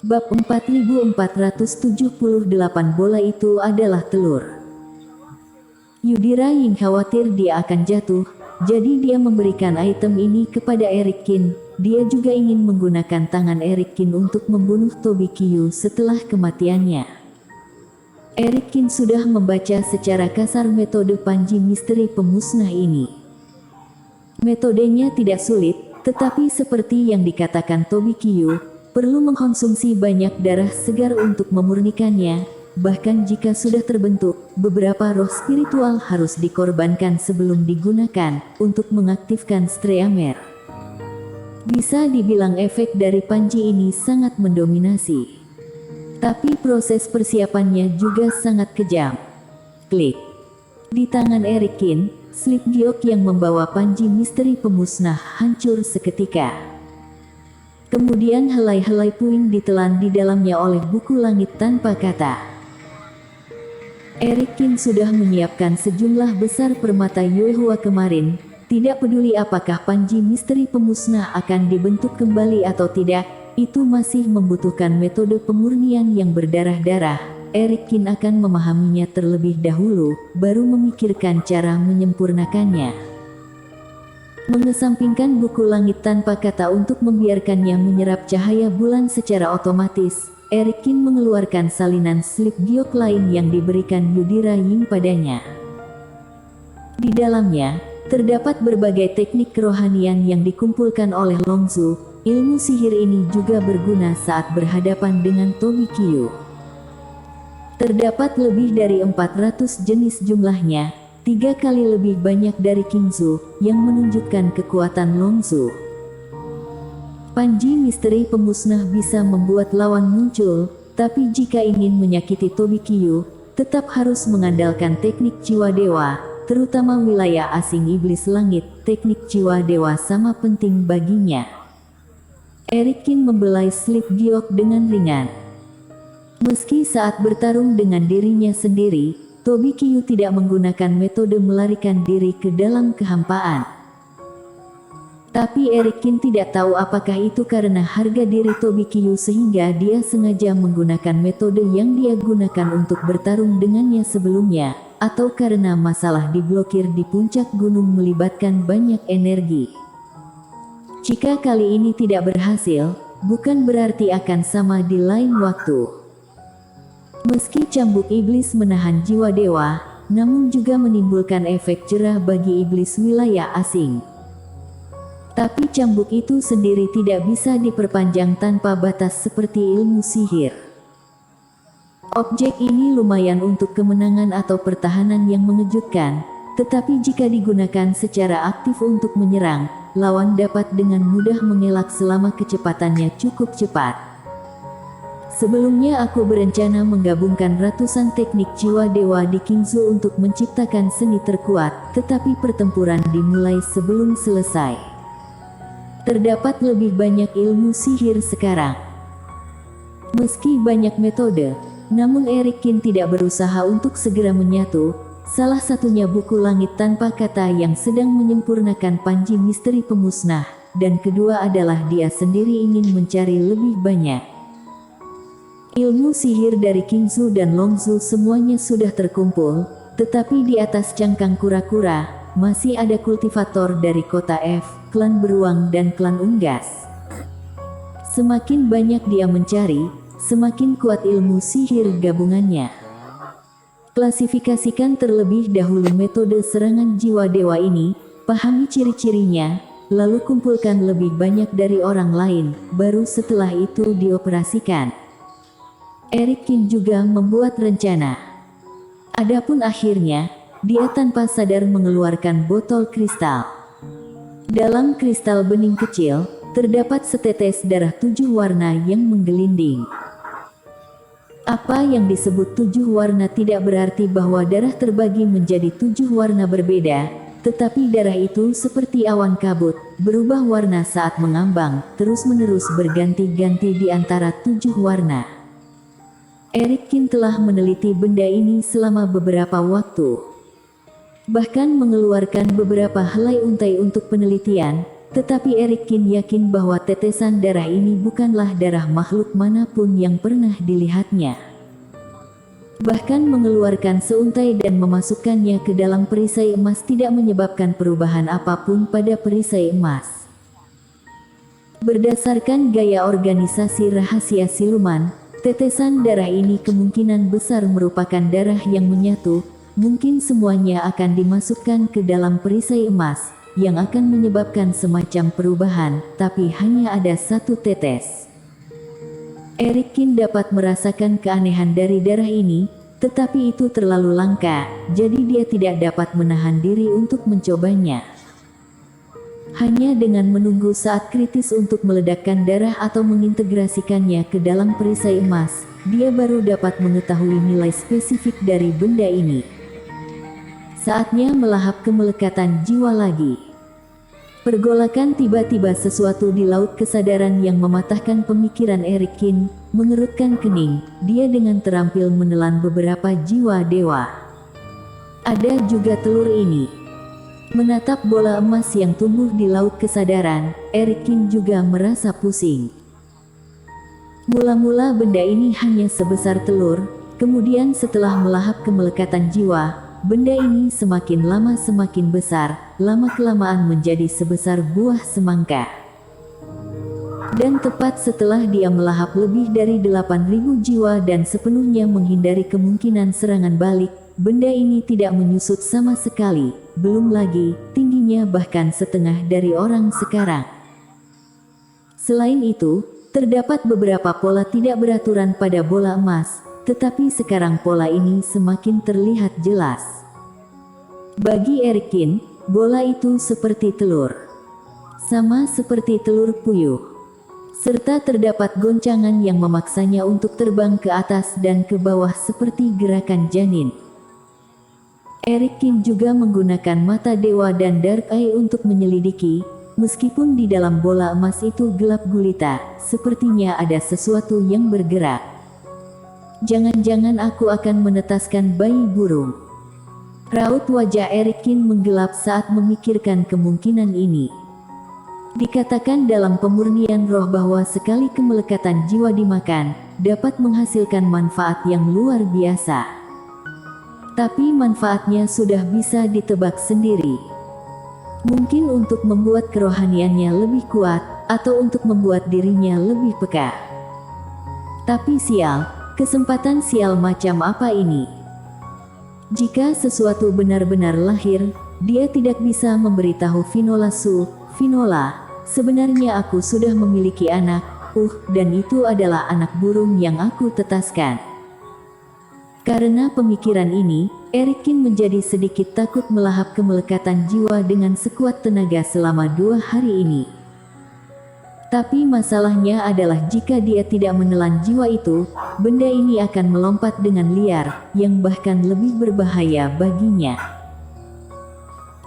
Bab 4478 bola itu adalah telur. Yudhira Ying khawatir dia akan jatuh, jadi dia memberikan item ini kepada Eric Kin. Dia juga ingin menggunakan tangan Eric Kin untuk membunuh Tobikyu setelah kematiannya. Eric Kin sudah membaca secara kasar metode panji misteri pemusnah ini. Metodenya tidak sulit, tetapi seperti yang dikatakan Tobikyu, perlu mengkonsumsi banyak darah segar untuk memurnikannya. Bahkan jika sudah terbentuk, beberapa roh spiritual harus dikorbankan sebelum digunakan untuk mengaktifkan Streamer. Bisa dibilang efek dari panji ini sangat mendominasi. Tapi proses persiapannya juga sangat kejam. Klik. Di tangan Eric Kin, slip giok yang membawa panji misteri pemusnah hancur seketika. Kemudian helai-helai puing ditelan di dalamnya oleh buku langit tanpa kata. Eric Kin sudah menyiapkan sejumlah besar permata Yuehua kemarin, tidak peduli apakah panji misteri pemusnah akan dibentuk kembali atau tidak, itu masih membutuhkan metode pemurnian yang berdarah-darah. Eric Kin akan memahaminya terlebih dahulu, baru memikirkan cara menyempurnakannya. Mengesampingkan buku langit tanpa kata untuk membiarkannya menyerap cahaya bulan secara otomatis, Eric Kin mengeluarkan salinan slip giok lain yang diberikan Yudhira Ying padanya. Di dalamnya, terdapat berbagai teknik kerohanian yang dikumpulkan oleh Longzu. Ilmu sihir ini juga berguna saat berhadapan dengan Tobikyu. Terdapat lebih dari 400 jenis jumlahnya, 3 kali lebih banyak dari Kingzu, yang menunjukkan kekuatan Longzu. Panji misteri pemusnah bisa membuat lawan muncul, tapi jika ingin menyakiti Tobikyu, tetap harus mengandalkan teknik jiwa dewa, terutama wilayah asing iblis langit. Teknik jiwa dewa sama penting baginya. Eric Kin membelai slip giok dengan ringan. Meski saat bertarung dengan dirinya sendiri, Tobikyu tidak menggunakan metode melarikan diri ke dalam kehampaan. Tapi Eric Kin tidak tahu apakah itu karena harga diri Tobikyu sehingga dia sengaja menggunakan metode yang dia gunakan untuk bertarung dengannya sebelumnya, atau karena masalah diblokir di puncak gunung melibatkan banyak energi. Jika kali ini tidak berhasil, bukan berarti akan sama di lain waktu. Meski cambuk iblis menahan jiwa dewa, namun juga menimbulkan efek jerah bagi iblis wilayah asing. Tapi cambuk itu sendiri tidak bisa diperpanjang tanpa batas seperti ilmu sihir. Objek ini lumayan untuk kemenangan atau pertahanan yang mengejutkan, tetapi jika digunakan secara aktif untuk menyerang, lawan dapat dengan mudah mengelak selama kecepatannya cukup cepat. Sebelumnya aku berencana menggabungkan ratusan teknik jiwa dewa di Kingzu untuk menciptakan seni terkuat, tetapi pertempuran dimulai sebelum selesai. Terdapat lebih banyak ilmu sihir sekarang. Meski banyak metode, namun Eric Kin tidak berusaha untuk segera menyatu. Salah satunya buku langit tanpa kata yang sedang menyempurnakan panji misteri pemusnah, dan kedua adalah dia sendiri ingin mencari lebih banyak. Ilmu sihir dari Kingzu dan Longzu semuanya sudah terkumpul, tetapi di atas cangkang kura-kura, masih ada kultivator dari kota F, klan beruang dan klan unggas. Semakin banyak dia mencari, semakin kuat ilmu sihir gabungannya. Klasifikasikan terlebih dahulu metode serangan jiwa dewa ini, pahami ciri-cirinya, lalu kumpulkan lebih banyak dari orang lain, baru setelah itu dioperasikan. Eric Kin juga membuat rencana. Adapun akhirnya, dia tanpa sadar mengeluarkan botol kristal. Dalam kristal bening kecil, terdapat setetes darah 7 warna yang menggelinding. Apa yang disebut 7 warna tidak berarti bahwa darah terbagi menjadi 7 warna berbeda, tetapi darah itu seperti awan kabut, berubah warna saat mengambang, terus-menerus berganti-ganti di antara 7 warna. Eric Kin telah meneliti benda ini selama beberapa waktu. Bahkan mengeluarkan beberapa helai untai untuk penelitian, Tetapi Erikin yakin bahwa tetesan darah ini bukanlah darah makhluk manapun yang pernah dilihatnya. Bahkan mengeluarkan seuntai dan memasukkannya ke dalam perisai emas tidak menyebabkan perubahan apapun pada perisai emas. Berdasarkan gaya organisasi rahasia siluman, tetesan darah ini kemungkinan besar merupakan darah yang menyatu. Mungkin semuanya akan dimasukkan ke dalam perisai emas, yang akan menyebabkan semacam perubahan, tapi hanya ada satu tetes. Erikin dapat merasakan keanehan dari darah ini, tetapi itu terlalu langka, jadi dia tidak dapat menahan diri untuk mencobanya. Hanya dengan menunggu saat kritis untuk meledakkan darah atau mengintegrasikannya ke dalam perisai emas, dia baru dapat mengetahui nilai spesifik dari benda ini. Saatnya melahap kemelekatan jiwa lagi. Pergolakan tiba-tiba sesuatu di laut kesadaran yang mematahkan pemikiran Erikin, mengerutkan kening, dia dengan terampil menelan beberapa jiwa dewa. Ada juga telur ini. Menatap bola emas yang tumbuh di laut kesadaran, Erikin juga merasa pusing. Mula-mula benda ini hanya sebesar telur, kemudian setelah melahap kemelekatan jiwa, benda ini semakin lama semakin besar, lama-kelamaan menjadi sebesar buah semangka. Dan tepat setelah dia melahap lebih dari 8.000 jiwa dan sepenuhnya menghindari kemungkinan serangan balik, benda ini tidak menyusut sama sekali, belum lagi, tingginya bahkan setengah dari orang sekarang. Selain itu, terdapat beberapa pola tidak beraturan pada bola emas, tetapi sekarang pola ini semakin terlihat jelas. Bagi Erikin, bola itu seperti telur. Sama seperti telur puyuh. Serta terdapat goncangan yang memaksanya untuk terbang ke atas dan ke bawah seperti gerakan janin. Erikin juga menggunakan mata dewa dan dark eye untuk menyelidiki, meskipun di dalam bola emas itu gelap gulita, sepertinya ada sesuatu yang bergerak. Jangan-jangan aku akan menetaskan bayi burung. Raut wajah Erikin menggelap saat memikirkan kemungkinan ini. Dikatakan dalam pemurnian roh bahwa sekali kemelekatan jiwa dimakan, dapat menghasilkan manfaat yang luar biasa. Tapi manfaatnya sudah bisa ditebak sendiri. Mungkin untuk membuat kerohaniannya lebih kuat, atau untuk membuat dirinya lebih peka. Tapi sial. Kesempatan sial macam apa ini? Jika sesuatu benar-benar lahir, dia tidak bisa memberitahu Finola Finola, sebenarnya aku sudah memiliki anak, dan itu adalah anak burung yang aku tetaskan. Karena pemikiran ini, Erikin menjadi sedikit takut melahap kemelekatan jiwa dengan sekuat tenaga selama 2 hari ini. Tapi masalahnya adalah jika dia tidak menelan jiwa itu, benda ini akan melompat dengan liar, yang bahkan lebih berbahaya baginya.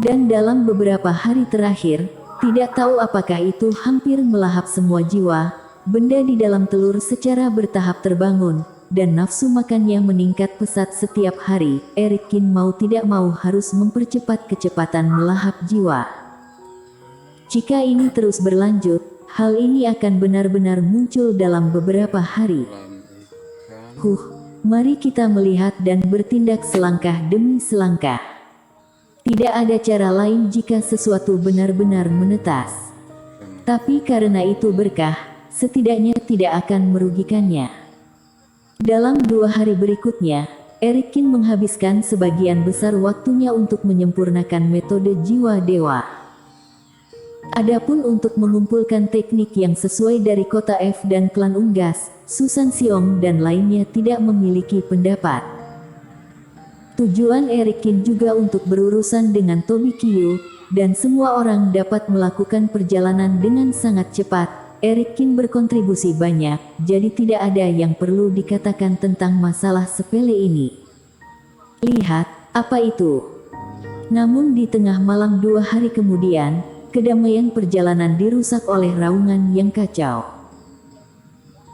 Dan dalam beberapa hari terakhir, tidak tahu apakah itu hampir melahap semua jiwa, benda di dalam telur secara bertahap terbangun, dan nafsu makannya meningkat pesat setiap hari. Erikin mau tidak mau harus mempercepat kecepatan melahap jiwa. Jika ini terus berlanjut, hal ini akan benar-benar muncul dalam beberapa hari. Mari kita melihat dan bertindak selangkah demi selangkah. Tidak ada cara lain jika sesuatu benar-benar menetas. Tapi karena itu berkah, setidaknya tidak akan merugikannya. Dalam 2 hari berikutnya, Erikin menghabiskan sebagian besar waktunya untuk menyempurnakan metode jiwa dewa. Adapun untuk mengumpulkan teknik yang sesuai dari kota F dan klan Unggas, Susan Siong dan lainnya tidak memiliki pendapat. Tujuan Erikin juga untuk berurusan dengan Tobi Kyu, dan semua orang dapat melakukan perjalanan dengan sangat cepat. Erikin berkontribusi banyak, jadi tidak ada yang perlu dikatakan tentang masalah sepele ini. Lihat, apa itu? Namun di tengah malam 2 hari kemudian, kedamaian perjalanan dirusak oleh raungan yang kacau.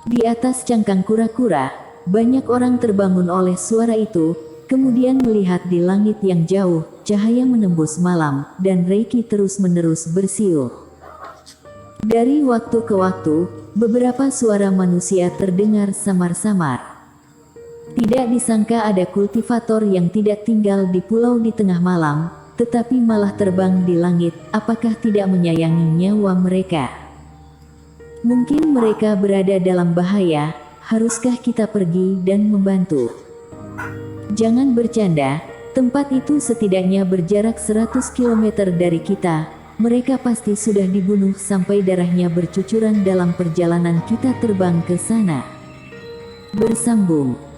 Di atas cangkang kura-kura, banyak orang terbangun oleh suara itu, kemudian melihat di langit yang jauh, cahaya menembus malam, dan Reiki terus-menerus bersiul. Dari waktu ke waktu, beberapa suara manusia terdengar samar-samar. Tidak disangka ada kultivator yang tidak tinggal di pulau di tengah malam, tetapi malah terbang di langit. Apakah tidak menyayangi nyawa mereka? Mungkin mereka berada dalam bahaya. Haruskah kita pergi dan membantu? Jangan bercanda, tempat itu setidaknya berjarak 100 km dari kita. Mereka pasti sudah dibunuh sampai darahnya bercucuran dalam perjalanan kita terbang ke sana. Bersambung.